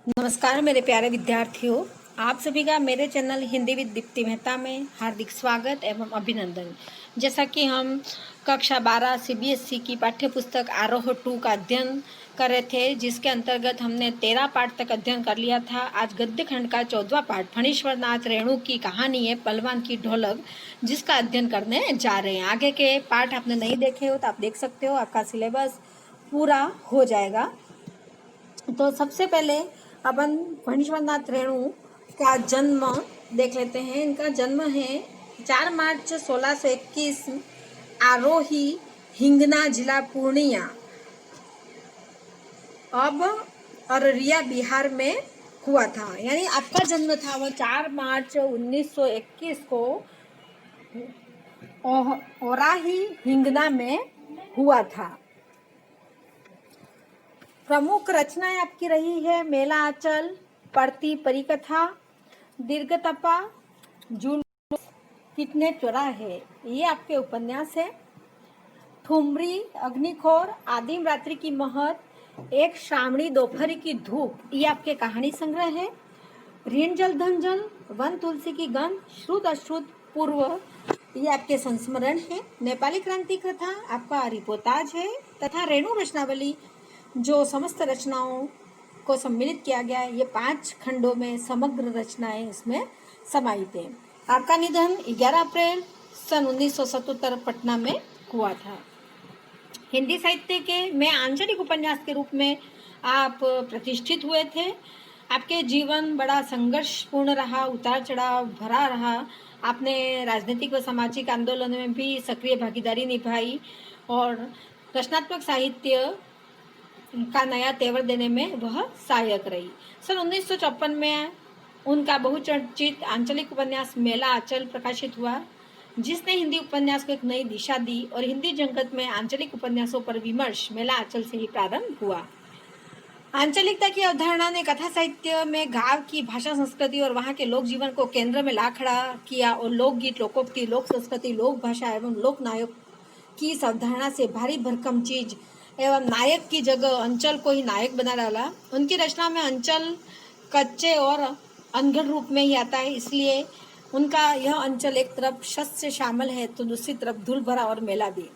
नमस्कार मेरे प्यारे विद्यार्थियों, आप सभी का मेरे चैनल हिंदी विद दीप्ति मेहता में हार्दिक स्वागत एवं अभिनंदन। जैसा कि हम कक्षा 12 सीबीएसई की पाठ्य पुस्तक आरोह 2 का अध्ययन कर रहे थे, जिसके अंतर्गत हमने 13 पाठ तक अध्ययन कर लिया था। आज गद्य खंड का 14वां पाठ फणीश्वर नाथ रेणु की कहानी है पहलवान की ढोलक, जिसका अध्ययन करने जा रहे हैं। आगे के पाठ आपने नहीं देखे हो तो आप देख सकते हो, आपका सिलेबस पूरा हो जाएगा। तो सबसे पहले अपन फणीश्वर नाथ रेणु का जन्म देख लेते हैं। इनका जन्म है 4 मार्च 1621 आरोही हिंगना जिला पूर्णिया अब अररिया बिहार में हुआ था। यानी आपका जन्म था वो 4 मार्च 1921 को ओराही हिंगना में हुआ था। प्रमुख रचनाएं आपकी रही है मेला आंचल, पड़ती परिकथा, दीर्घतपा, जुलूस, कितने चौराहे, ये आपके उपन्यास है। ठुमरी, अग्निखोर, आदिम रात्रि की महक, एक श्रावणी दोपहर की धूप, ये आपके कहानी संग्रह है। ऋण जल धन जल, वन तुलसी की गंध, श्रुत अश्रुत पूर्व, ये आपके संस्मरण है। नेपाली क्रांति कथा आपका रिपोर्टाज है तथा रेणु रचनावली जो समस्त रचनाओं को सम्मिलित किया गया है। ये 5 खंडों में समग्र रचनाएं इसमें समाहित है। आपका निधन 11 अप्रैल सन 1977 पटना में हुआ था। हिंदी साहित्य के में आंचलिक उपन्यास के रूप में आप प्रतिष्ठित हुए थे। आपके जीवन बड़ा संघर्षपूर्ण रहा, उतार चढ़ाव भरा रहा। आपने राजनीतिक व सामाजिक आंदोलनों में भी सक्रिय भागीदारी निभाई और रचनात्मक साहित्य का नया तेवर देने में वह सहायक रही। सन 1954 में उनका बहुचर्चित आंचलिक उपन्यास मेला आंचल प्रकाशित हुआ, जिसने हिंदी उपन्यास को एक नई दिशा दी और हिंदी जगत में आंचलिक उपन्यासों पर विमर्श मेला आंचल से ही प्रारंभ हुआ। आंचलिकता की अवधारणा ने कथा साहित्य में गांव की भाषा संस्कृति और वहां के लोक जीवन को केंद्र में ला खड़ा किया और लोकगीत, लोकोक्ति, लोक संस्कृति, लोक भाषा एवं लोक नायक की इस अवधारणा से भारी भरकम चीज एवं नायक की जगह अंचल को ही नायक बना डाला। उनकी रचना में अंचल कच्चे और अनगढ़ रूप में ही आता है, इसलिए उनका यह अंचल एक तरफ शस्त्र से शामिल है तो दूसरी तरफ धूल भरा और मेला भी।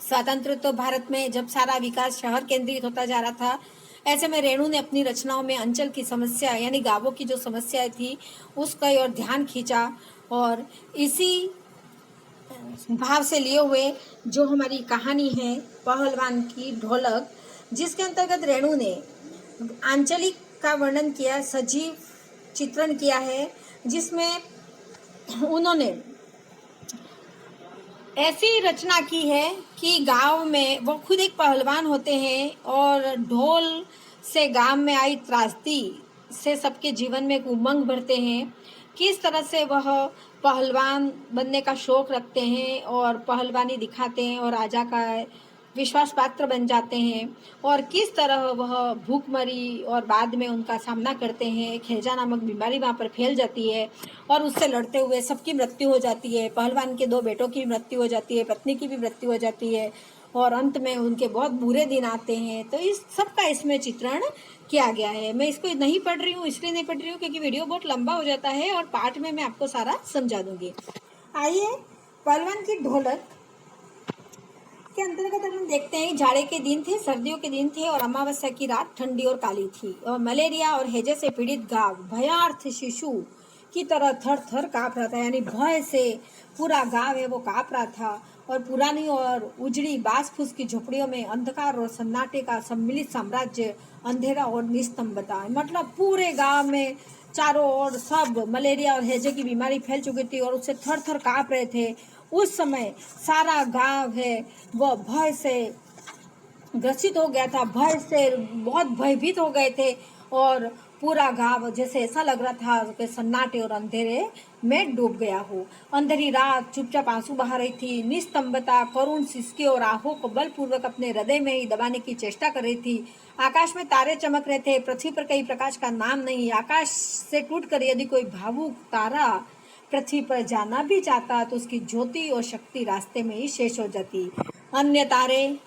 स्वतंत्र तो भारत में जब सारा विकास शहर केंद्रित होता जा रहा था, ऐसे में रेणु ने अपनी रचनाओं में अंचल की समस्या यानी गांवों की जो समस्याएं थी उसका और ध्यान खींचा और इसी भाव से लिए हुए जो हमारी कहानी है पहलवान की ढोलक, जिसके अंतर्गत रेणु ने आंचलिक का वर्णन किया, सजीव चित्रण किया है, जिसमें उन्होंने ऐसी रचना की है कि गांव में वो खुद एक पहलवान होते हैं और ढोल से गांव में आई त्रासदी से सबके जीवन में एक उमंग भरते हैं। किस तरह से वह पहलवान बनने का शौक रखते हैं और पहलवानी दिखाते हैं और राजा का विश्वास पात्र बन जाते हैं और किस तरह वह भूखमरी और बाद में उनका सामना करते हैं। एक हैजा नामक बीमारी वहाँ पर फैल जाती है और उससे लड़ते हुए सबकी मृत्यु हो जाती है। पहलवान के 2 बेटों की मृत्यु हो जाती है, पत्नी की भी मृत्यु हो जाती है और अंत में उनके बहुत बुरे दिन आते हैं। तो इस सब का इसमें चित्रण किया गया है। मैं इसको नहीं पढ़ रही हूँ, इसलिए नहीं पढ़ रही हूँ क्योंकि वीडियो बहुत लंबा हो जाता है और पार्ट में मैं आपको सारा समझा दूंगी। आइए पहलवान की ढोलक के अंतर्गत हम देखते हैं, जाड़े के दिन थे, सर्दियों के दिन थे और अमावस्या की रात ठंडी और काली थी और मलेरिया और हैजे से पीड़ित गांव भयार्थ शिशु की तरह थर थर काँप रहा था। यानी भय से पूरा गांव है वो काँप रहा था और पुरानी और उजड़ी बास फूस की झोपड़ियों में अंधकार और सन्नाटे का सम्मिलित साम्राज्य, अंधेरा और निस्तंभता। मतलब पूरे गांव में चारों ओर सब मलेरिया और हैजे की बीमारी फैल चुकी थी और उससे थर थर काँप रहे थे। उस समय सारा गांव है वह भय से ग्रसित हो गया था, भय से बहुत भयभीत हो गए थे और पूरा गांव जैसे ऐसा लग रहा था कि सन्नाटे और अंधेरे में डूब गया हो। अंधेरी रात चुपचाप आंसू बहा रही थी, निस्तंभता करुण सिसकी और आहों को बलपूर्वक अपने हृदय में ही दबाने की चेष्टा कर रही थी। आकाश में तारे चमक रहे थे, पृथ्वी पर कहीं प्रकाश का नाम नहीं। आकाश से टूटकर यदि कोई भावुक तारा पृथ्वी पर जाना भी चाहता तो उसकी ज्योति और शक्ति रास्ते में ही शेष हो जाती। अन्य तारे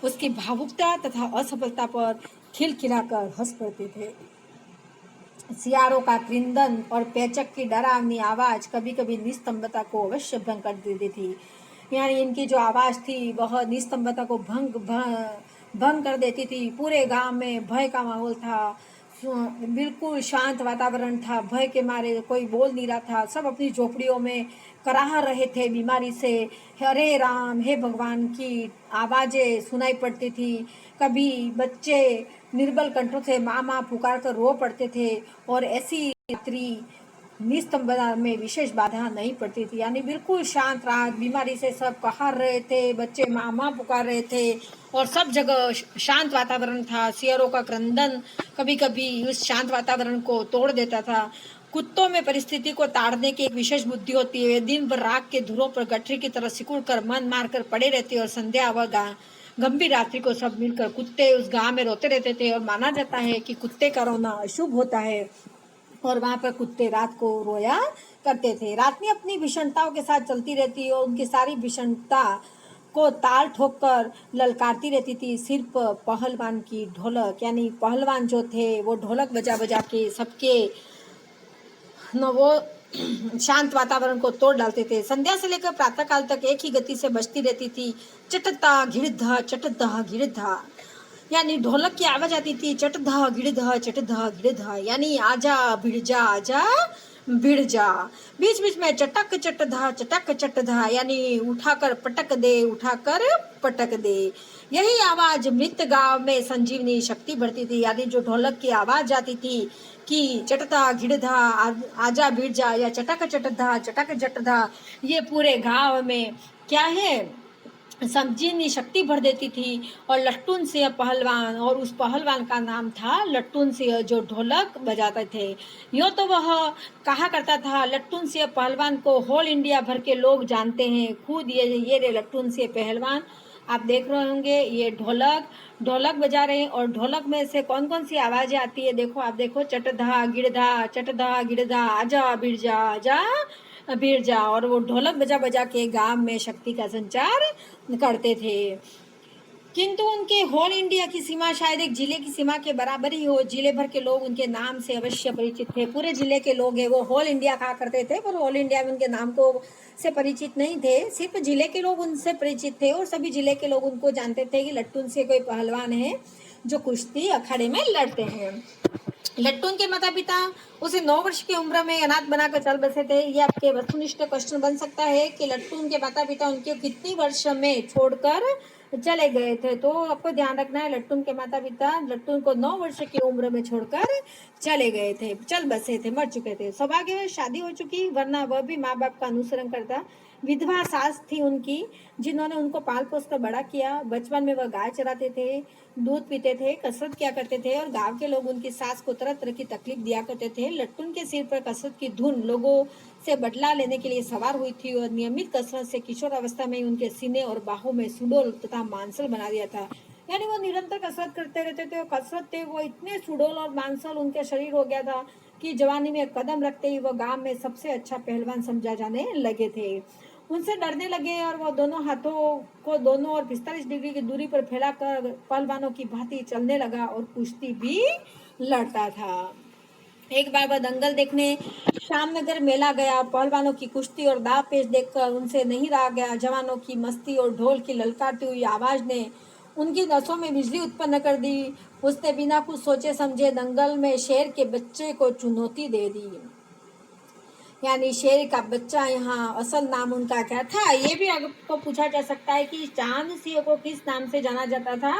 उसकी भावुकता तथा असफलता पर खिलखिलाकर हंस पड़ते थे। सियारों का क्रंदन और पेचक की डरावनी आवाज़ कभी कभी निस्तंभता को अवश्य भंग कर देती थी। यानी इनकी जो आवाज़ थी वह निस्तंभता को भंग कर देती थी। पूरे गांव में भय का माहौल था। बिल्कुल शांत वातावरण था। भय के मारे कोई बोल नहीं रहा था। सब अपनी झोपड़ियों में कराह रहे थे बीमारी से। हरे राम, हे भगवान की आवाज़ें सुनाई पड़ती थी। कभी बच्चे निर्बल कंठों से माँ माँ पुकार कर रो पड़ते थे। और ऐसी रात्रि निस्तंभता में विशेष बाधा नहीं पड़ती थी। यानी बिल्कुल शांत रात, बीमारी से सब कहार रहे थे, बच्चे माँ माँ पुकार रहे थे और सब जगह शांत वातावरण था। सियारों का क्रंदन कभी कभी उस शांत वातावरण को तोड़ देता था। कुत्तों में परिस्थिति को ताड़ने की एक विशेष बुद्धि होती है। वे दिन भर राख के धुरों पर गठरी की तरह सिकुड़ कर मन मार कर पड़े रहते और संध्या व गंभीर रात्रि को सब मिलकर कुत्ते उस गांव में रोते रहते थे। और माना जाता है कि कुत्ते का रोना अशुभ होता है और वहां पर कुत्ते रात को रोया करते थे। रात्रि अपनी भीषणताओं के साथ चलती रहती और उनकी सारी भीषणता को ताल ठोक कर ललकारती रहती थी। सिर्फ पहलवान की ढोलक, यानी पहलवान जो थे वो ढोलक बजा बजा के सबके न वो शांत वातावरण को तोड़ डालते थे। संध्या से लेकर प्रातः काल तक एक ही गति से बजती रहती थी, चटता घिड़धा चटधा घिड़धा। यानी ढोलक की आवाज आती थी, चटधा गिड़धा चटधा गिड़धा, यानी आजा भिड़ जा, आजा भिड़ जा। बीच बीच में चटक चटधा, यानी उठाकर पटक दे, उठाकर पटक दे। यही आवाज मृत गांव में संजीवनी शक्ति बढ़ती थी। यानी जो ढोलक की आवाज आती थी कि चटता घिड़धा, आजा भिड़ जा, या चटक चटधा, ये पूरे गांव में क्या है, संजीवनी शक्ति भर देती थी। और लट्टून सिंह पहलवान, और उस पहलवान का नाम था लट्टून सिंह, जो ढोलक बजाते थे। यूँ तो वह कहा करता था, लट्टून सिंह पहलवान को होल इंडिया भर के लोग जानते हैं। खुद ये रे लट्टून सिंह पहलवान। आप देख रहे होंगे ये ढोलक बजा रहे हैं। और ढोलक में से कौन कौन सी आवाज़ें आती है, देखो आप देखो, चटधा गिड़धा, आजा बिरजा, आजा बिरजा। और वो ढोलक बजा बजा के गांव में शक्ति का संचार करते थे। किंतु उनके होल इंडिया की सीमा शायद एक जिले की सीमा के बराबर ही हो। जिले भर के लोग उनके नाम से अवश्य परिचित थे। पूरे जिले के लोग हैं वो होल इंडिया कहा करते थे, पर होल इंडिया में उनके नाम को से परिचित नहीं थे। सिर्फ जिले के लोग उनसे परिचित थे और सभी जिले के लोग उनको जानते थे कि लट्टून से कोई पहलवान है जो कुश्ती अखाड़े में लड़ते हैं। लट्टून के माता पिता उसे 9 वर्ष की उम्र में अनाथ बनाकर चल बसे थे। ये आपके वस्तुनिष्ठ क्वेश्चन बन सकता है कि लट्टून के माता पिता उनके कितनी वर्ष में छोड़कर चले गए थे। तो आपको ध्यान रखना है, लट्टून के माता पिता लट्टून को 9 वर्ष की उम्र में छोड़कर चले गए थे, चल बसे थे, मर चुके थे। सौभाग्यवश शादी हो चुकी, वरना वह भी माँ बाप का अनुसरण करता। विधवा सास थी उनकी, जिन्होंने उनको पाल पोस कर बड़ा किया। बचपन में वह गाय चराते थे, दूध पीते थे, कसरत किया करते थे और गांव के लोग उनकी सास को तरह तरह की तकलीफ दिया करते थे। लट्टून के सिर पर कसरत की धुन लोगों से बदला लेने के लिए सवार हुई थी और नियमित कसरत से किशोर अवस्था में उनके सीने और बाहों में सुडोल तथा मांसल बना दिया था। यानी वो निरंतर कसरत करते रहते थे और कसरत थे वो इतने सुडोल और मांसल उनके शरीर हो गया था कि जवानी में कदम रखते ही वह गांव में सबसे अच्छा पहलवान समझा जाने लगे थे। उनसे डरने लगे और वो दोनों हाथों को दोनों और 45 डिग्री की दूरी पर फैलाकर पहलवानों की भांति चलने लगा और कुश्ती भी लड़ता था। एक बार वह दंगल देखने श्यामनगर मेला गया। पहलवानों की कुश्ती और दाव पेश देखकर उनसे नहीं रहा गया। जवानों की मस्ती और ढोल की ललकारती हुई आवाज ने उनकी नसों में बिजली उत्पन्न कर दी। उसने बिना कुछ सोचे समझे दंगल में शेर के बच्चे को चुनौती दे दी। यानी शेर का बच्चा, यहाँ असल नाम उनका क्या था, ये भी आपको पूछा जा सकता है कि चांद सिंह को किस नाम से जाना जाता था।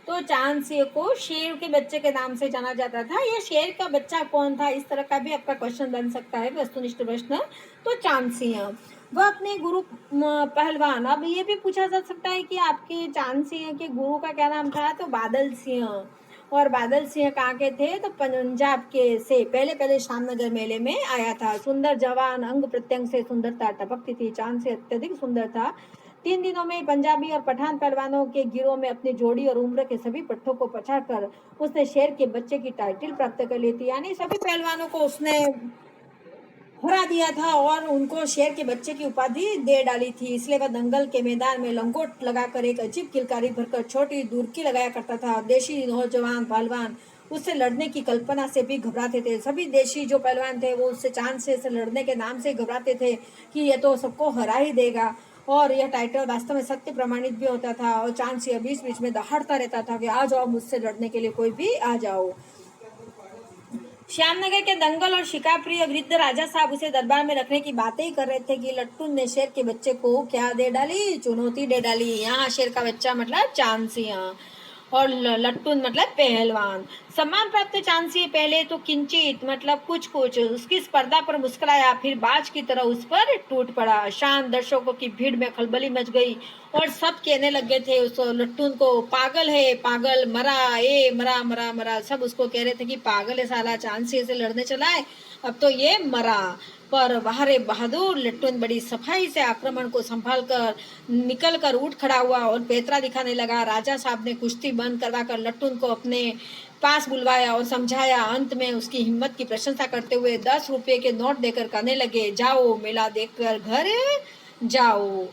तो चांद सिंह को शेर के बच्चे के नाम से जाना जाता था। या शेर का बच्चा कौन था, इस तरह का भी आपका क्वेश्चन बन सकता है, वस्तुनिष्ठ प्रश्न। तो चांद सिंह वह अपने गुरु पहलवान। अब ये भी पूछा जा सकता है कि आपके चांद सिंह के गुरु का क्या नाम था, तो बादल सिंह। और बादल सिंह कहाँ के थे, तो पंजाब के से पहले श्यामनगर मेले में आया था। सुंदर जवान, अंग प्रत्यंग से सुंदरता टपकती थी, चांद से अत्यधिक सुंदर था। 3 दिनों में पंजाबी और पठान पहलवानों के गिरोह में अपनी जोड़ी और उम्र के सभी पट्टों को पछाड़कर उसने शेर के बच्चे की टाइटल प्राप्त कर ली थी। यानी सभी पहलवानों को उसने हरा दिया था और उनको शेर के बच्चे की उपाधि दे डाली थी। इसलिए वह दंगल के मैदान में लंगोट लगाकर एक अजीब किलकारी भरकर छोटी दूरकी लगाया करता था। देशी नौजवान पहलवान उससे लड़ने की कल्पना से भी घबराते थे। सभी देशी जो पहलवान थे वो उससे चांद से लड़ने के नाम से घबराते थे कि ये तो सबको हरा ही देगा। और यह टाइटल वास्तव में सत्य प्रमाणित भी होता था और चांद से बीच बीच में दहाड़ता रहता था कि आ जाओ मुझसे लड़ने के लिए, कोई भी आ जाओ। श्यामनगर के दंगल और शिकार प्रिय वृद्ध राजा साहब उसे दरबार में रखने की बातें ही कर रहे थे कि लट्टू ने शेर के बच्चे को क्या दे डाली, चुनौती दे डाली। यहाँ शेर का बच्चा मतलब चांदसिया और लट्टून मतलब पहलवान। सम्मान प्राप्त चांदसी पहले तो किंचित मतलब कुछ कुछ उसकी स्पर्धा पर मुस्कुराया, फिर बाज की तरह उस पर टूट पड़ा। शांत दर्शकों की भीड़ में खलबली मच गई और सब कहने लगे थे उस लट्टून को, पागल है पागल, मरा ए मरा मरा मरा। सब उसको कह रहे थे कि पागल है साला, चांदसी से लड़ने चला है, अब तो ये मरा। पर बाहरे बहादुर लट्टून बड़ी सफाई से आक्रमण को संभाल कर निकल कर उठ खड़ा हुआ और पेतरा दिखाने लगा। राजा साहब ने कुश्ती बंद करवाकर लट्टून को अपने पास बुलवाया और समझाया। अंत में उसकी हिम्मत की प्रशंसा करते हुए 10 रुपये के नोट देकर कहने लगे, जाओ मेला देखकर घर जाओ।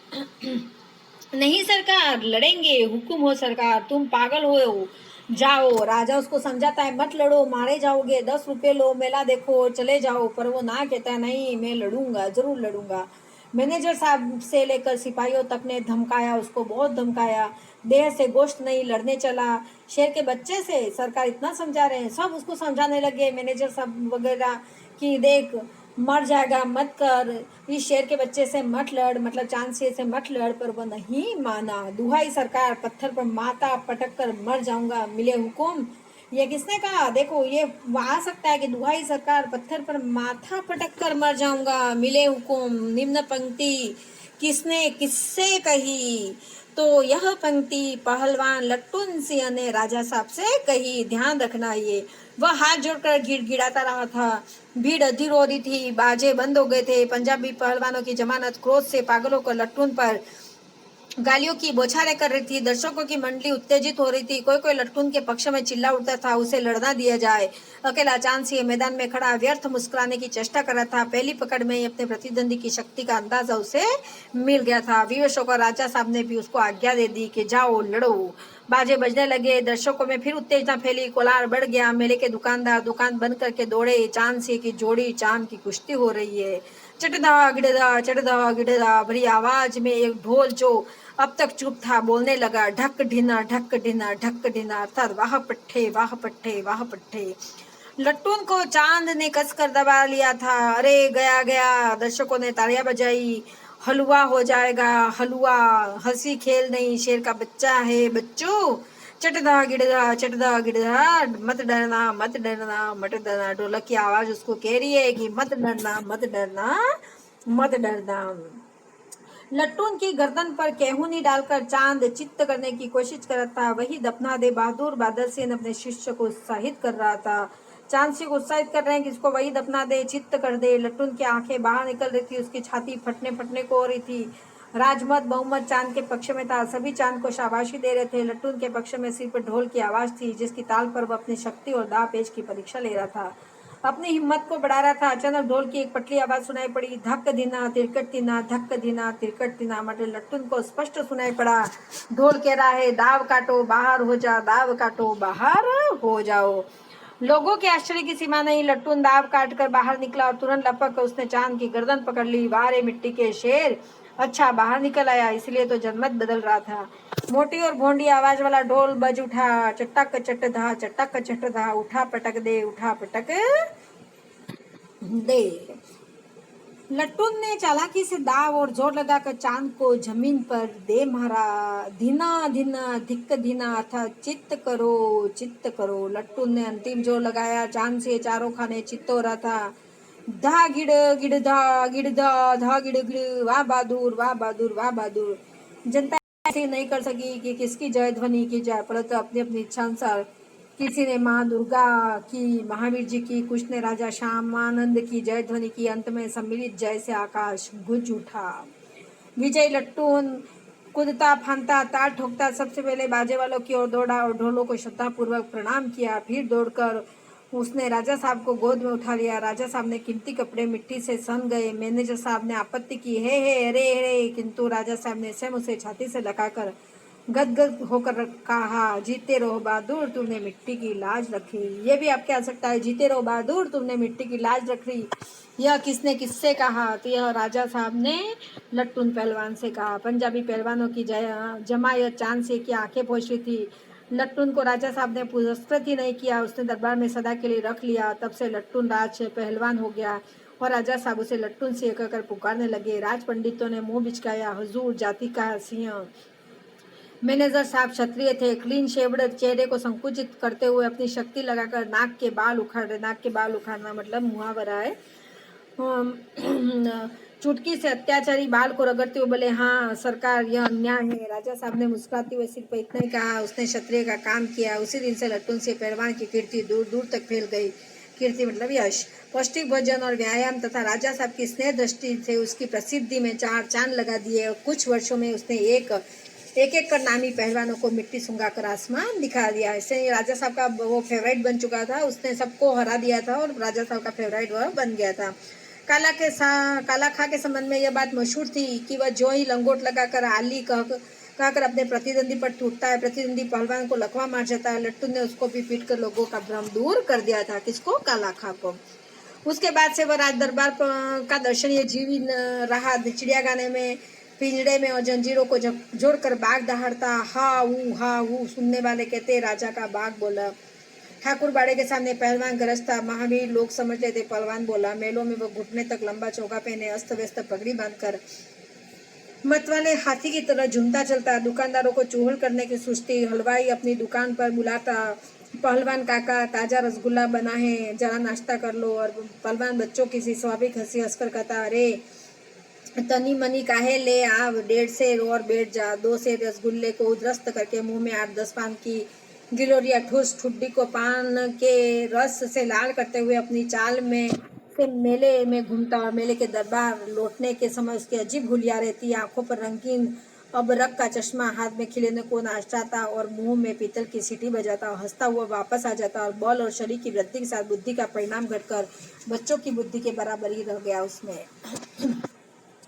नहीं सरकार, लड़ेंगे, हुक्म हो सरकार, तुम पागल हो, जाओ। राजा उसको समझाता है, मत लड़ो, मारे जाओगे, 10 रुपये लो, मेला देखो, चले जाओ। पर वो ना कहता है, नहीं मैं लड़ूंगा, जरूर लड़ूंगा। मैनेजर साहब से लेकर सिपाहियों तक ने धमकाया, उसको बहुत धमकाया। देह से गोश्त नहीं, लड़ने चला शेर के बच्चे से, सरकार इतना समझा रहे हैं। सब उसको समझाने लगे मैनेजर साहब वगैरह कि देख मर जाएगा, मत कर, इस शेर के बच्चे से मत लड़, मतलब चांदसी से मत लड़। पर वो नहीं माना। दुहाई सरकार, पत्थर पर माथा पटक कर मर जाऊंगा, मिले हुकुम। ये किसने कहा? देखो ये आ सकता है कि दुहाई सरकार, पत्थर पर माथा पटक कर मर जाऊंगा, मिले हुकुम। निम्न पंक्ति किसने किससे कही? तो यह पंक्ति पहलवान लट्टून सिंह ने राजा साहब से कही। ध्यान रखना ये। वह हाथ जोड़कर गिड़गिड़ाता रहा था। भीड़ अधीर हो रही थी, बाजे बंद हो गए थे। पंजाबी पहलवानों की जमानत क्रोध से पागलों को लट्टून पर गालियों की बौछारें कर रही थी। दर्शकों की मंडली उत्तेजित हो रही थी। कोई कोई लट्टून के पक्ष में चिल्ला उठता था, उसे लड़ना दिया जाए। अकेला चांदसी मैदान में खड़ा व्यर्थ मुस्कुराने की चेष्टा कर रहा था। पहली पकड़ में ही अपने प्रतिद्वंदी की शक्ति का अंदाजा उसे मिल गया था। विवशों को राजा साहब ने भी उसको आज्ञा दे दी कि जाओ लड़ो। बाजे बजने लगे, दर्शकों में फिर उत्तेजना फैली, कोलाहल बढ़ गया। मेले के दुकानदार दुकान बंद करके दौड़े। चांदसी की जोड़ी चांद की कुश्ती हो रही है। चटदा गिड़दा भरी आवाज में एक ढोल जो अब तक चुप था बोलने लगा, ढक ढिना ढक ढिना ढक ढिना, अर्थात वाह पट्टे वाह पट्टे वाह पट्टे। लट्टून को चांद ने कसकर दबा लिया था। अरे गया गया, दर्शकों ने तालियां बजाई। हलवा हो जाएगा हलवा, हंसी खेल नहीं, शेर का बच्चा है बच्चों। चटदा गिड़दा, मत डरना मत डरना मत डरना। ढोलक की आवाज उसको कह रही है कि मत डरना मत डरना मत डरना। लट्टून की गर्दन पर केहूनी डालकर चांद चित्त करने की कोशिश कर रहा था। वही दफना दे बहादुर बादल सेन अपने शिष्य को उत्साहित कर रहा था। चांद को उत्साहित कर रहे हैं कि इसको वही दफना दे, चित्त कर दे। लट्टून की आंखें बाहर निकल रही थी, उसकी छाती फटने फटने को हो रही थी। राजमत बहुमत चांद के पक्ष में था। सभी चांद को शाबाशी दे रहे थे। लट्टून के पक्ष में सिर पर ढोल की आवाज थी, जिसकी ताल पर वह अपनी शक्ति और दाव पेच की परीक्षा ले रहा था, अपनी हिम्मत को बढ़ा रहा था। अचानक ढोल की एक पटली आवाज सुनाई पड़ी, धक्क दिना तिरकट दिना धक्क दिना तिरकट दिना। मतलब लट्टून को स्पष्ट सुनाई पड़ा, ढोल कह रहा है, दाव काटो बाहर हो जा, दाव काटो बाहर हो जाओ। लोगों के आश्चर्य की सीमा नहीं। लट्टून दाव काट कर बाहर निकला और तुरंत लपक कर उसने चांद की गर्दन पकड़ ली। वारे मिट्टी के शेर, अच्छा बाहर निकल आया, इसलिए तो जनमत बदल रहा था। मोटी और भोंडी आवाज वाला ढोल बज उठा, चटक चटधा चटक चटधा, उठा पटक दे उठा पटक दे। लट्टून ने चालाकी से दाव और जोर लगाकर चांद को जमीन पर दे मारा। धीना धीना धिक्क धीना, अर्थात चित्त करो। लट्टून ने अंतिम जोर लगाया। चांद से चारों खाने चित्त हो रहा था। धा गिड़ गिड़दा धा गिड़ गिड़, वाह बहादुर वाह बहादुर वाह बहादुर। जनता ऐसे नहीं कर सकी कि किसकी जय ध्वनि की जाए, परंतु अपनी अपनी इच्छा अनुसार किसी ने माँ दुर्गा की, महावीर जी की, कुछ ने राजा श्यामानंद की जय ध्वनि की। अंत में सम्मिलित जय से आकाश गूंज उठा। विजय लट्टून कूदता फांदता ताल ठोकता सबसे पहले बाजे वालों की ओर दौड़ा और ढोलों को श्रद्धापूर्वक प्रणाम किया। फिर दौड़कर उसने राजा साहब को गोद में उठा लिया। राजा साहब ने कीमती कपड़े मिट्टी से सन गए। मैनेजर साहब ने आपत्ति की, हे अरे, किंतु राजा साहब ने स्वयं उसे छाती से लगाकर गदगद होकर कहा, जीते रहो बहादुर तुमने मिट्टी की लाज रखी। ये भी आपके आ सकता है, जीते रहो बहादुर तुमने मिट्टी की लाज रखी। यह किसने किससे कहा? तो यह राजा साहब ने लट्टून पहलवान से कहा। पंजाबी पहलवानों की जमायत चांद से की आंखें पोंछ रही थी। लट्टून को राजा साहब ने पुरस्कृत ही नहीं किया, उसने दरबार में सदा के लिए रख लिया। तब से लट्टून राज पहलवान हो गया और राजा साहब उसे लट्टून सिंह कहकर पुकारने लगे। राज पंडितों ने मुंह बिचकाया, हुजूर जाति का सिंह। मैनेजर साहब क्षत्रिय थे, क्लीन शेव्ड चेहरे को संकुचित करते हुए अपनी शक्ति लगाकर नाक के बाल उखाड़ रहे। नाक के बाल उखाड़ना मतलब मुहावरा है। चुटकी से अत्याचारी बाल को रगड़ते हुए बोले, हाँ सरकार यह अन्याय है। राजा साहब ने मुस्कुराते हुए सिर्फ इतना ही कहा, उसने क्षत्रिय का काम किया। उसी दिन से लट्टून से पहलवान की कीर्ति दूर दूर तक फैल गई। कीर्ति मतलब यश। पौष्टिक भोजन और व्यायाम तथा राजा साहब की स्नेह दृष्टि से उसकी प्रसिद्धि में चार चांद लगा दिए और कुछ वर्षों में उसने एक एक कर नामी पहलवानों को मिट्टी सुंगा कर आसमान दिखा दिया। इससे राजा साहब का वो फेवरेट बन चुका था, उसने सबको हरा दिया था और राजा साहब का फेवरेट वह बन गया था। काला खा के संबंध में यह बात मशहूर थी कि वह जो ही लंगोट लगाकर आली कहकर अपने प्रतिद्वंदी पर टूटता है, प्रतिद्वंदी पहलवान को लकवा मार जाता है। लट्टू ने उसको भी पीट कर लोगों का भ्रम दूर कर दिया था। किसको? काला खा को। उसके बाद से वह राज दरबार का दर्शनीय जीवी रहा। चिड़ियाखाने में पिंजड़े में और जंजीरों को जोड़कर बाघ दहाड़ता, हा ऊ सुनने वाले कहते राजा का बाघ बोला। ठाकुर बाड़े के सामने पहलवान गरजता, महावीर लोग समझते थे पहलवान बोला। मेलों में वो घुटने तक लंबा चौका पहने अस्त व्यस्त पगड़ी बांधकर मतवाले हाथी की तरह झूमता चलता। दुकानदारों को चूहल करने की सुस्ती। हलवाई अपनी दुकान पर बुलाता, पहलवान काका ताजा रसगुल्ला बना है, जरा नाश्ता कर लो। और पहलवान बच्चों की सी स्वाभाविक हंसी हंसकर कहता, अरे तनी मनी काहे ले आव, 1.5 से और बैठ जा। 2 से रसगुल्ले को उद्रस्त करके मुंह में 8-10 पान की गिलोरिया ठूस ठुड्डी को पान के रस से लाल करते हुए अपनी चाल में से मेले में घूमता। और मेले के दरबार लौटने के समय उसकी अजीब हुलिया रहती। आंखों पर रंगीन अबरक का चश्मा, हाथ में खिलौने को नाचता और मुंह में पीतल की सीटी बजाता और हंसता हुआ वापस आ जाता। और बल और शरीर की वृद्धि के साथ बुद्धि का परिणाम घटकर बच्चों की बुद्धि के बराबर ही रह गया उसमें।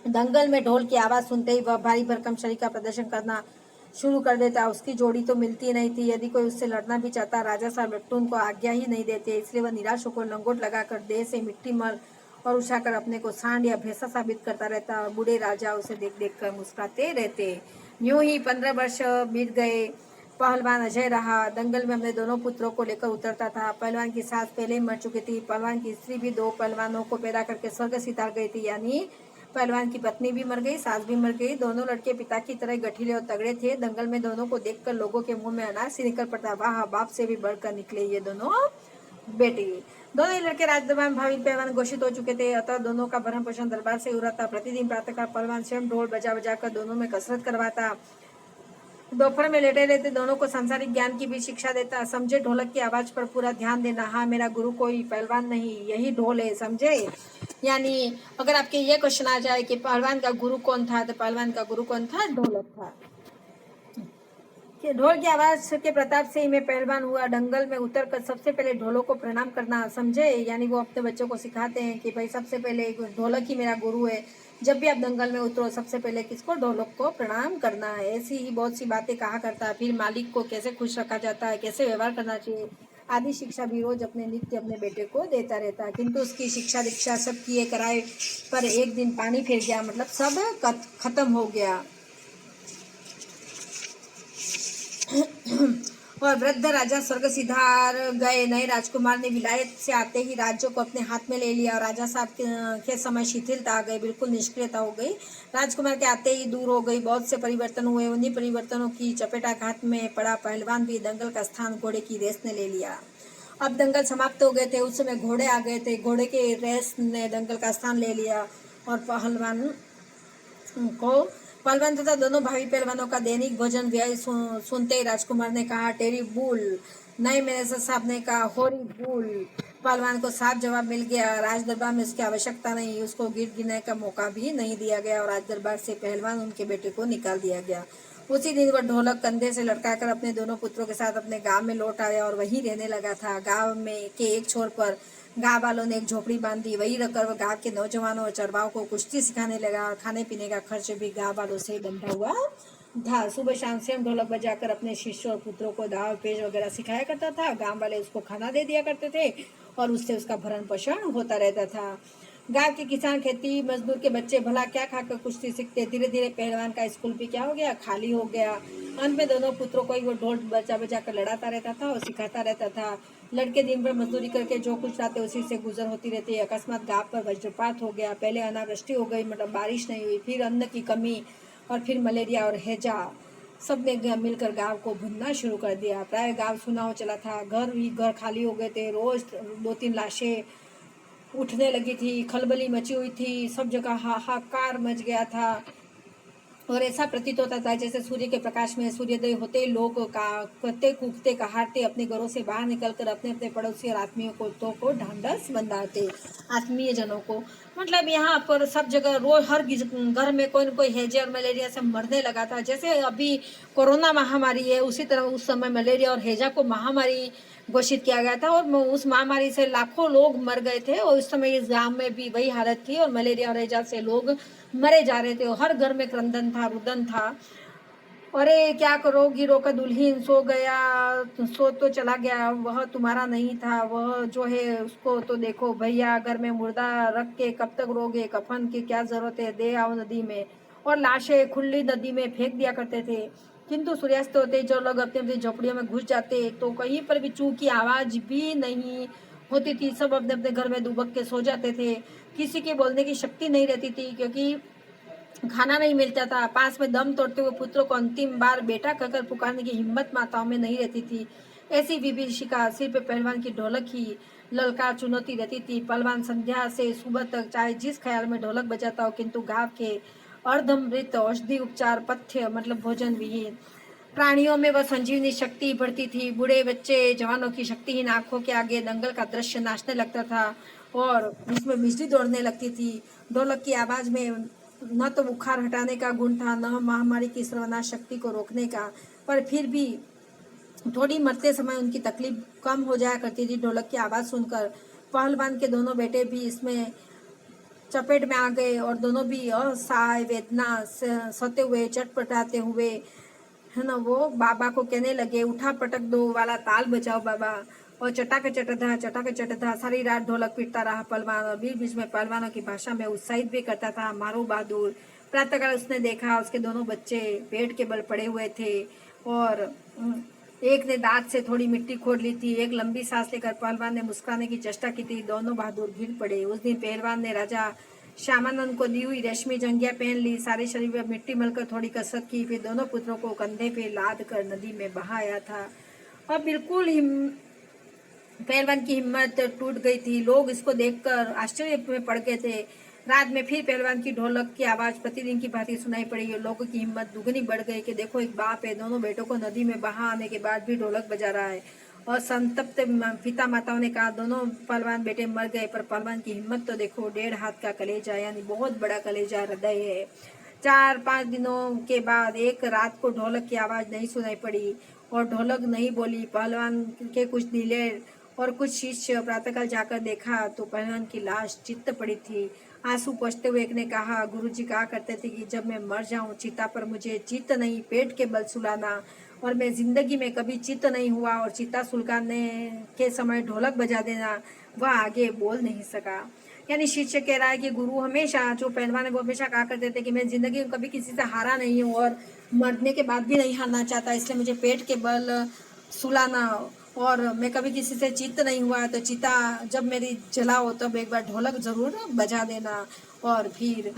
दंगल में ढोल की आवाज सुनते ही वह भारी भरकम शरीर का प्रदर्शन करना शुरू कर देता। उसकी जोड़ी तो मिलती नहीं थी। यदि कोई उससे लड़ना भी चाहता, राजा साहब लट्टून को आज्ञा ही नहीं देते। इसलिए वह निराश होकर लंगोट लगाकर देह से मिट्टी मल और उछाकर अपने को सांड या भैंसा साबित करता रहता। और बूढ़े राजा उसे देख देख कर मुस्कुराते रहते। यूं ही 15 वर्ष बीत गए। पहलवान अजय रहा। दंगल में अपने दोनों पुत्रों को लेकर उतरता था। पहलवान की सास पहले ही मर चुकी थी। पहलवान की स्त्री भी 2 पहलवानों को पैदा करके स्वर्ग सिधार गई थी। यानी पहलवान की पत्नी भी मर गई, सास भी मर गई। दोनों लड़के पिता की तरह गठीले और तगड़े थे। दंगल में दोनों को देखकर लोगों के मुंह में अनाज से निकल पड़ता, वाह बाप से भी बढ़कर निकले ये दोनों बेटी। दोनों ही लड़के राजदरबार में भावी पहलवान घोषित हो चुके थे, अतः दोनों का भरण पोषण दरबार से हो रहा था। प्रतिदिन प्रातःकाल पहलवान स्वयं ढोल बजा बजा कर दोनों में कसरत करवाता। दोपहर में लेटे रहते दोनों को सांसारिक ज्ञान की भी शिक्षा देता। समझे, ढोलक की आवाज पर पूरा ध्यान देना। हाँ, मेरा गुरु कोई पहलवान नहीं, यही ढोल है, समझे। यानी अगर आपके ये क्वेश्चन आ जाए कि पहलवान का गुरु कौन था, तो पहलवान का गुरु कौन था? ढोलक था। कि ढोल की आवाज के प्रताप से ही मैं पहलवान हुआ। दंगल में उतरकर सबसे पहले ढोलों को प्रणाम करना, समझे। यानी वो अपने बच्चों को सिखाते हैं कि भाई सबसे पहले ढोलक ही मेरा गुरु है। जब भी आप दंगल में उतरो सबसे पहले किसको? ढोलक को प्रणाम करना है। ऐसी ही बहुत सी बातें कहा करता है। फिर मालिक को कैसे खुश रखा जाता है, कैसे व्यवहार करना चाहिए आदि शिक्षा भी रोज अपने नित्य अपने बेटे को देता रहता है। किंतु उसकी शिक्षा दीक्षा सब किए कराए पर एक दिन पानी फिर गया, मतलब सब खत्म हो गया। और वृद्ध राजा स्वर्ग सिधार गए। नए राजकुमार ने विलायत से आते ही राज्य को अपने हाथ में ले लिया और राजा साहब के समय शिथिलता आ गई, बिल्कुल निष्क्रियता हो गई। राजकुमार के आते ही दूर हो गई। बहुत से परिवर्तन हुए। उन्हीं परिवर्तनों की चपेटाघात में पड़ा पहलवान भी दंगल का स्थान घोड़े की रेस ने ले लिया। अब दंगल समाप्त हो गए थे। उस समय घोड़े आ गए थे। घोड़े के रेस ने दंगल का स्थान ले लिया और पहलवान तथा दोनों भावी पहलवानों का दैनिक भोजन व्यय सुनते ही राजकुमार ने कहा, टेरिबुल। नए मैनेजर साहब ने कहा, होरिबुल। पहलवान को साफ जवाब मिल गया। राज दरबार में उसकी आवश्यकता नहीं, उसको गिर गिरने का मौका भी नहीं दिया गया और राज दरबार से पहलवान उनके बेटे को निकाल दिया गया। उसी दिन वह ढोलक कंधे से लटकाकर अपने दोनों पुत्रों के साथ अपने गांव में लौट आया और वहीं रहने लगा था। गांव में के एक छोर पर गांव वालों ने एक झोपड़ी बांधी। वही रहकर वह गांव के नौजवानों और चरवाहों को कुश्ती सिखाने लगा और खाने पीने का खर्च भी गांव वालों से बंधा हुआ था। सुबह शाम से हम ढोलक बजाकर अपने शिष्यों और पुत्रों को दाव पेश वगैरह सिखाया करता था। गांव वाले उसको खाना दे दिया करते थे और उससे उसका भरण पोषण होता रहता था। गांव के किसान खेती मजदूर के बच्चे भला क्या खाकर कुश्ती सीखते। धीरे धीरे पहलवान का स्कूल भी क्या हो गया, खाली हो गया। अंत में दोनों पुत्रों को ही वो ढोल बजा बजा कर लड़ाता रहता था और सिखाता रहता था। लड़के दिन भर मजदूरी करके जो कुछ लाते उसी से गुजर होती रहती है। अकस्मात गांव पर वज्रपात हो गया। पहले अनावृष्टि हो गई, मतलब बारिश नहीं हुई, फिर अन्न की कमी और फिर मलेरिया और हैजा। सब ने मिलकर गांव को भूनना शुरू कर दिया। प्राय गांव सुना हो चला था। घर ही घर खाली हो गए थे। रोज 2-3 लाशें उठने लगी थी। खलबली मची हुई थी। सब जगह हाहाकार मच गया था और ऐसा प्रतीत होता था जैसे सूर्य के प्रकाश में सूर्योदय होते ही लोग का कते कूकते कहारते अपने घरों से बाहर निकलकर अपने अपने पड़ोसी और आत्मीयों को को ढांढस बंधाते। आत्मीय जनों को, मतलब यहाँ पर सब जगह रोज हर घर में कोई न कोई हैजे और मलेरिया से मरने लगा था। जैसे अभी कोरोना महामारी है, उसी तरह उस समय मलेरिया और हैजा को महामारी घोषित किया गया था और उस महामारी से लाखों लोग मर गए थे। और उस समय इस गांव में भी वही हालत थी और मलेरिया और हैजा से लोग मरे जा रहे थे। हर घर में क्रंदन था, रुदन था। अरे क्या करो, गिरो का दुल्हीन सो गया, सो तो चला गया, वह तुम्हारा नहीं था। वह जो है उसको तो देखो भैया, घर में मुर्दा रख के कब तक रोगे, कफन की क्या जरूरत है, दे आओ नदी में। और लाशें खुली नदी में फेंक दिया करते थे। किंतु सूर्यास्त होते जो लोग अपनी अपनी झोपड़ियों में घुस जाते तो कहीं पर भी चू की आवाज भी नहीं होती थी। सब अपने अपने घर में दुबक के सो जाते थे। किसी के बोलने की शक्ति नहीं रहती थी क्योंकि खाना नहीं मिलता था। पास में दम तोड़ते हुए पुत्रों को अंतिम बार बेटा कहकर पुकारने की हिम्मत माताओं में नहीं रहती थी। ऐसी विभीषिका सिर पे पहलवान की ढोलक ही ललकार चुनौती रहती थी। पहलवान संध्या से सुबह तक चाहे जिस ख्याल में ढोलक बजाता हो, किंतु गांव के अर्धमृत औषधि उपचार पथ्य मतलब भोजन विहीन प्राणियों में वह संजीवनी शक्ति बढ़ती थी। बूढ़े बच्चे जवानों की शक्तिहीन आंखों के आगे दंगल का दृश्य नाचने लगता था और उसमें बिजली दौड़ने लगती थी। ढोलक की आवाज में न तो बुखार हटाने का गुण था, न महामारी की सर्वनाश शक्ति को रोकने का, पर फिर भी थोड़ी मरते समय उनकी तकलीफ कम हो जाया करती थी। ढोलक की आवाज सुनकर पहलवान के दोनों बेटे भी इसमें चपेट में आ गए और दोनों भी असहाय वेदना सते हुए चटपटाते हुए, है ना, वो बाबा को कहने लगे, उठा पटक दो वाला ताल बजाओ बाबा। और चटाके चटधा सारी रात ढोलक पीटता रहा पहलवान और बीच बीच में पहलवानों की भाषा में उत्साहित भी करता था, मारो बहादुर। प्रातःकाल उसने देखा उसके दोनों बच्चे पेड़ के बल पड़े हुए थे और एक ने दांत से थोड़ी मिट्टी खोद ली थी। एक लंबी सांस लेकर पहलवान ने मुस्कुराने की चेष्टा की थी। दोनों बहादुर गिर पड़े। उस दिन पहलवान ने राजा श्यामानंद को दी हुई रेशमी जंगिया पहन ली, सारे शरीर में मिट्टी मलकर थोड़ी कसरत की, फिर दोनों पुत्रों को कंधे पे लाद कर नदी में बहाया था। अब बिल्कुल पहलवान की हिम्मत टूट गई थी। लोग इसको देखकर आश्चर्य में पड़ गए थे। रात में फिर पहलवान की ढोलक की आवाज प्रतिदिन की भांति सुनाई पड़ी। लोगों की हिम्मत दुगनी बढ़ गई कि देखो, एक बाप है, दोनों बेटों को नदी में बहा आने के बाद भी ढोलक बजा रहा है। और संतप्त पिता माताओं ने कहा, दोनों पहलवान बेटे मर गए पर पहलवान की हिम्मत तो देखो, 1.5 हाथ का कलेजा, यानी बहुत बड़ा कलेजा हृदय है। 4-5 दिनों के बाद एक रात को ढोलक की आवाज नहीं सुनाई पड़ी और ढोलक नहीं बोली। पहलवान के कुछ दिलेर और कुछ शिष्य प्रातःकाल जाकर देखा तो पहलवान की लाश चित्त पड़ी थी। आंसू पोंछते हुए एक ने कहा, गुरुजी कहा करते थे कि जब मैं मर जाऊं चिता पर मुझे चित्त नहीं पेट के बल सुलाना। और मैं जिंदगी में कभी चित्त नहीं हुआ और चिता सुलगाने के समय ढोलक बजा देना। वह आगे बोल नहीं सका। यानी शिष्य कह रहा है कि गुरु हमेशा, जो पहलवान है वो हमेशा कहा करते थे कि मैं जिंदगी में कभी किसी से हारा नहीं हूँ और मरने के बाद भी नहीं हारना चाहता, इसलिए मुझे पेट के बल सुलाना। और मैं कभी किसी से चित्त नहीं हुआ तो चिता जब मेरी जलाओ तब एक बार ढोलक जरूर बजा देना। और फिर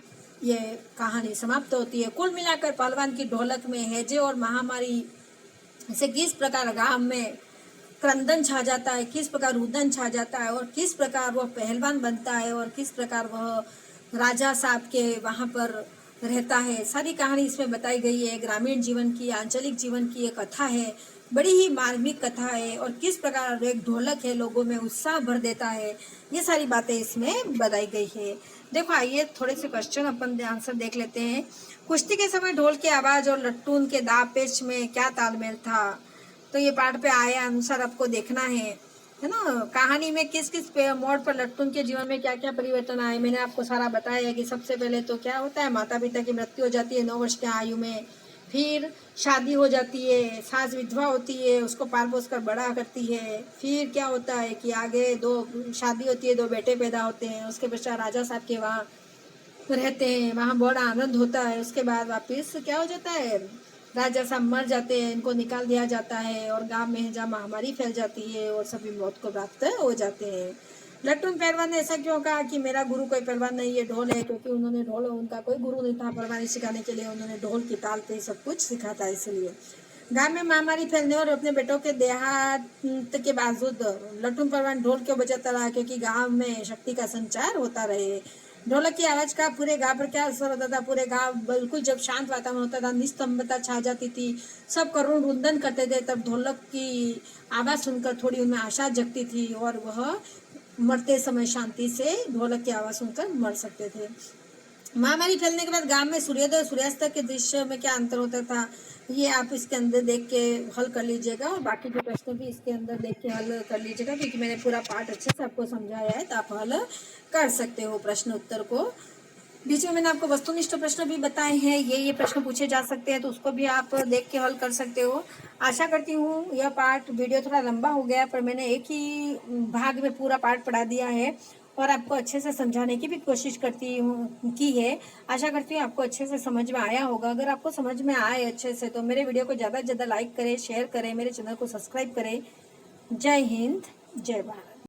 ये कहानी समाप्त होती है। कुल मिलाकर पहलवान की ढोलक में हैजे और महामारी से किस प्रकार गांव में क्रंदन छा जाता है, किस प्रकार रुदन छा जाता है और किस प्रकार वह पहलवान बनता है और किस प्रकार वह राजा साहब के वहाँ पर रहता है, सारी कहानी इसमें बताई गई है। ग्रामीण जीवन की, आंचलिक जीवन की एक कथा है, बड़ी ही मार्मिक कथा है। और किस प्रकार एक ढोलक है लोगों में उत्साह भर देता है, ये सारी बातें इसमें बताई गई है। देखो, आइए थोड़े से क्वेश्चन अपन आंसर देख लेते हैं। कुश्ती के समय ढोल की आवाज़ और लट्टून के दाव पेच में क्या तालमेल था, तो ये पाठ पे आए अनुसार आपको देखना है ना। कहानी में किस किस मोड़ पर लट्टून के जीवन में क्या क्या परिवर्तन आए, मैंने आपको सारा बताया है कि सबसे पहले तो क्या होता है, माता पिता की मृत्यु हो जाती है 9 वर्ष की आयु में। फिर शादी हो जाती है, सास विधवा होती है, उसको पाल पोस कर बड़ा करती है। फिर क्या होता है कि आगे दो शादी होती है, 2 बेटे पैदा होते हैं। उसके पश्चात राजा साहब के वहाँ रहते हैं, वहाँ बड़ा आनंद होता है। उसके बाद वापस क्या हो जाता है, राजा साहब मर जाते हैं, इनको निकाल दिया जाता है और गांव में जहाँ महामारी फैल जाती है और सभी मौत को प्राप्त हो जाते हैं। लट्टू पहलवान ने ऐसा क्यों कहा कि मेरा गुरु कोई पहलवान नहीं है, ढोल है, क्योंकि उन्होंने ढोल, उनका कोई गुरु नहीं था पहलवानी सिखाने के लिए, उन्होंने ढोल की ताल पे सब कुछ सीखा था। इसलिए गांव में महामारी फैलने और अपने बेटों के देहांत के बावजूद लट्टू पहलवान ढोल क्यों बजाता रहा, क्योंकि गांव में शक्ति का संचार होता रहे। ढोलक की आवाज का पूरे गांव पर क्या असर होता था, पूरे गांव बिल्कुल जब शांत वातावरण होता था, निस्तंभता छा जाती थी, सब करुण रुदन करते थे, तब ढोलक की आवाज सुनकर थोड़ी उनमें आशा जगती थी और वह मरते समय शांति से ढोलक की आवाज सुनकर मर सकते थे। महामारी फैलने के बाद गांव में सूर्योदय और सूर्यास्त के दृश्य में क्या अंतर होता था, ये आप इसके अंदर देख के हल कर लीजिएगा और बाकी के प्रश्न भी इसके अंदर देख के हल कर लीजिएगा, क्योंकि मैंने पूरा पाठ अच्छे से आपको समझाया है, तो आप हल कर सकते हो प्रश्न उत्तर को। बीच में मैंने आपको वस्तुनिष्ठ प्रश्न भी बताए हैं, ये प्रश्न पूछे जा सकते हैं, तो उसको भी आप देख के हल कर सकते हो। आशा करती हूँ यह पाठ, वीडियो थोड़ा लंबा हो गया पर मैंने एक ही भाग में पूरा पाठ पढ़ा दिया है और आपको अच्छे से समझाने की भी कोशिश की है। आशा करती हूँ आपको अच्छे से समझ में आया होगा। अगर आपको समझ में आए अच्छे से तो मेरे वीडियो को ज़्यादा से ज़्यादा लाइक करें, शेयर करें, मेरे चैनल को सब्सक्राइब करें। जय हिंद, जय भारत।